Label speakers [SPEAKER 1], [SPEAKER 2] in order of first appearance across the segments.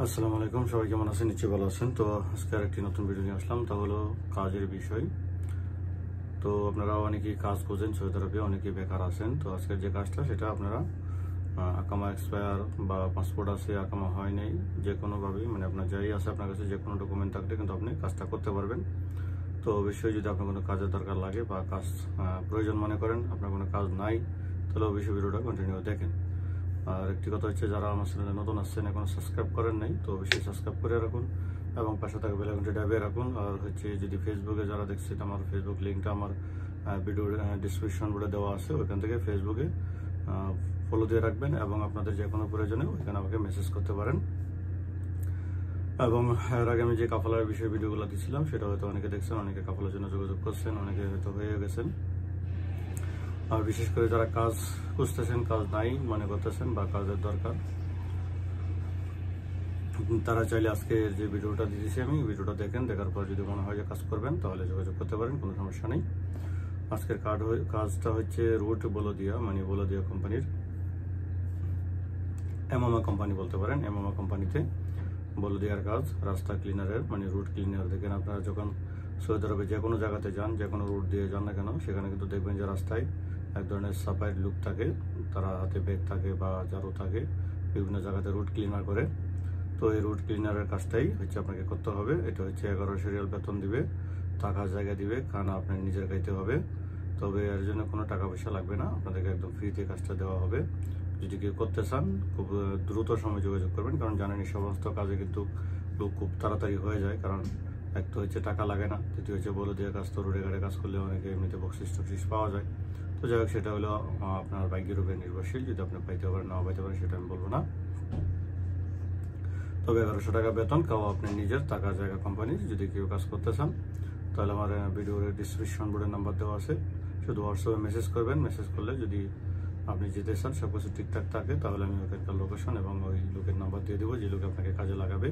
[SPEAKER 1] আসসালামু আলাইকুম, সবাই কেমন আছেন? নিশ্চয়ই ভালো আছেন। তো আজকে আরেকটি নতুন ভিডিও নিয়ে আসলাম, তা হলো কাজের বিষয়। তো আপনারা অনেকেই কাজ খুঁজেন সৌদি আরবে, অনেকেই বেকার আছেন। তো আজকের যে কাজটা সেটা আপনারা আকামা এক্সপায়ার বা পাসপোর্ট আছে, আকামা হয় নাই, যে কোনোভাবেই মানে আপনার যাই আছে আপনার কাছে যে কোনো ডকুমেন্ট থাকলে কিন্তু আপনি কাজটা করতে পারবেন। তো অবশ্যই যদি আপনার কোনো কাজের দরকার লাগে বা কাজ প্রয়োজন মনে করেন, আপনার কোনো কাজ নাই, তাহলে অবশ্যই ভিডিওটা কন্টিনিউ দেখেন। আর একটি কথা হচ্ছে, যারা আমার চ্যানেলে নতুন আসছেন, এখন সাবস্ক্রাইব করেন নাই, তো অবশ্যই সাবস্ক্রাইব করে রাখুন এবং পাশে থাকা বেল আইকনটি দাবিয়ে রাখুন। আর হচ্ছে যদি ফেসবুকে যারা দেখছেন, আমার ফেসবুক লিঙ্কটা আমার ভিডিওর ডিসক্রিপশন বোর্ডে দেওয়া আছে, ওইখান থেকে ফেসবুকে ফলো দিয়ে রাখবেন এবং আপনাদের যে কোনো প্রয়োজনে ওইখানে আমাকে মেসেজ করতে পারেন। এবং এর আগে আমি যে কাফালার বিষয়ে ভিডিওগুলো দিয়েছিলাম সেটা হয়তো অনেকে দেখছেন, অনেকে কাফালার জন্য যোগাযোগ করছেন, অনেকে হয়তো হয়ে গেছেন। আর বিশেষ করে যারা কাজ খুঁজতেছেন, কাজ নাই মনে করতেছেন বা কাজের দরকার, তারা চাইলে আজকে যে ভিডিওটা দিয়েছি আমি, ভিডিওটা দেখেন, দেখার পর যদি মনে হয় যে কাজ করবেন তাহলে যোগাযোগ করতে পারেন, কোনো সমস্যা নেই। আজকের কাজটা হচ্ছে রুট বলদিয়া, মানে বলদিয়া কোম্পানির, এমামা কোম্পানি বলতে পারেন। এমামা কোম্পানিতে বলদিয়ার কাজ, রাস্তা ক্লিনারের, মানে রুট ক্লিনার। দেখেন আপনারা যখন সৌদি আরবে যে কোনো জায়গাতে যান, যে কোনো রুট দিয়ে যান না কেন, সেখানে কিন্তু দেখবেন যে রাস্তায় এক ধরনের সাফাইয়ের লোক থাকে, তারা হাতে ব্যাগ থাকে বা ঝাড়ু থাকে, বিভিন্ন জায়গাতে রুট ক্লিনার করে। তো এই রুট ক্লিনারের কাজটাই হচ্ছে আপনাকে করতে হবে। এটা হচ্ছে 1100 রিয়াল বেতন দিবে, থাকার জায়গা দিবে, খানা আপনার নিজের খাইতে হবে। তবে এর জন্য কোনো টাকা পয়সা লাগবে না, আপনাদেরকে একদম ফ্রিতে কাজটা দেওয়া হবে। যদি কেউ করতে চান খুব দ্রুত সময় যোগাযোগ করবেন, কারণ জানেন এই সমস্ত কাজে কিন্তু লোক খুব তাড়াতাড়ি হয়ে যায়। কারণ এক তো হচ্ছে টাকা লাগে না, দ্বিতীয় হচ্ছে বলে দিয়ে কাজ, তো রোডে গাড়ে কাজ করলে অনেকে এমনিতে বকশিস টকশিস পাওয়া যায়। তো যাই হোক, সেটা হলো আপনার ভাগ্যের উপরে নির্ভরশীল, যদি আপনি পাইতে পারেন নাও পাইতে পারেন সেটা আমি বলবো না। তবে 1100 টাকা বেতন, খাওয়া আপনি নিজের, থাকার জায়গা কোম্পানির। যদি কেউ কাজ করতে চান তাহলে আমার ভিডিওর ডিসক্রিপশন বোর্ডের নাম্বার দেওয়া আছে, শুধু হোয়াটসঅ্যাপে মেসেজ করবেন। মেসেজ করলে যদি আপনি যেতে চান, সব কিছু ঠিকঠাক থাকে, তাহলে আমি ওখানকার লোকেশন এবং ওই লোকের নাম্বার দিয়ে দেবো যে লোক আপনাকে কাজে লাগাবে।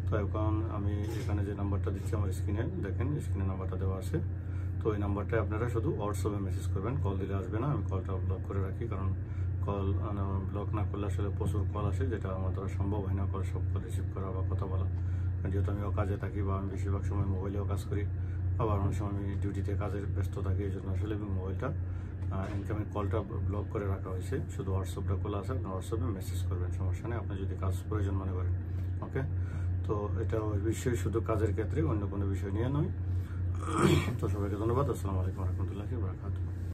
[SPEAKER 1] তো এখন আমি এখানে যে নাম্বারটা দিচ্ছি আমার স্ক্রিনে, দেখেন স্ক্রিনে নাম্বারটা দেওয়া আছে। তো এই নাম্বারটায় আপনারা শুধু হোয়াটসঅ্যাপে মেসেজ করবেন, কল দিলে আসবে না। আমি কলটা ব্লক করে রাখি, কারণ কল ব্লক না করলে আসলে প্রচুর কল আসে, যেটা আমার দ্বারা সম্ভব হয় না সব কল রিসিভ করা বা কথা বলা। যেহেতু আমিও কাজে থাকি বা আমি বেশিরভাগ সময় মোবাইলেও কাজ করি, আবার অনেক সময় আমি ডিউটিতে কাজের ব্যস্ত থাকি, এই জন্য আসলে আমি মোবাইলটা ইনকামিং কলটা ব্লক করে রাখা হয়েছে। শুধু হোয়াটসঅ্যাপটা খোলা আছে, আপনার হোয়াটসঅ্যাপে মেসেজ করবেন, সমস্যা নেই, আপনি যদি কাজ প্রয়োজন মনে করেন। ওকে, তো এটা বিষয় শুধু কাজের ক্ষেত্রে, অন্য কোনো বিষয় নিয়ে নয়। তো সবাইকে ধন্যবাদ। আসসালামু আলাইকুম রহমতুল্লাহি ওয়া বারাকাতুহু।